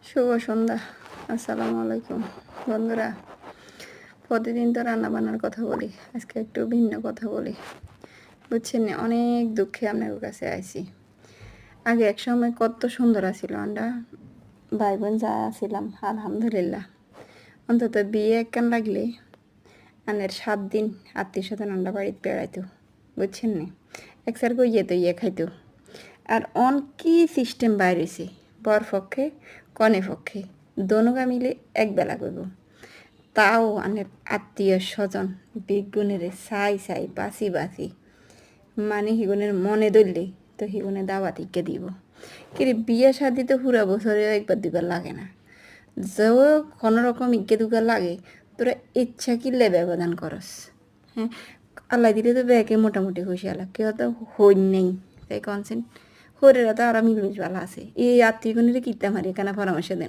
শুভ সন্ধ্যা। আসসালামু আলাইকুম বন্ধুরা। প্রতিদিন তো রান্না বান্নার কথা বলি, আজকে একটু ভিন্ন কথা বলি। বুঝছেন না, অনেক দুঃখে আপনার কাছে আইছি। আগে এক সময় কত সুন্দর আছিল আমরা ভাই বোন যা আছিলাম, আলহামদুলিল্লাহ। অন্তত বিয়ে একখান লাগলে আনের 7 দিন আত্মীয় স্বজন আমরা বাড়িতে বেড়াইতো। বুঝছেন না, একসার ইয়ে তো ইয়ে খাইতো। আর অন কি সিস্টেম বাইরেছে, বর পক্ষে কনে পক্ষে দোনোগা মিলে একবেলা করব, তাও অনেক আত্মীয় স্বজন বিগুনের সাই সাই বাসি বাসি, মানে হিগুনের মনে ধরলে তো হিগুনে দাওয়াত ইকে দিব। কিন্তু বিয়ে শাদি তো পুরা বছরে একবার দুবার লাগে না, যে কোনো রকম ইকে দুবার লাগে। তোরা ইচ্ছা কিনলে ব্যবধান করস। হ্যাঁ, আল্লাহ দিলে তো ব্যাগে মোটামুটি খুশি আল্লাহ, কেউ তো হই নেই তাই কনসেন্ট হরেরা তো আরাম ইংলিশ ভালো আছে। এই আত্মীয়গুণের কিতা মারি কেন পরামর্শ দেন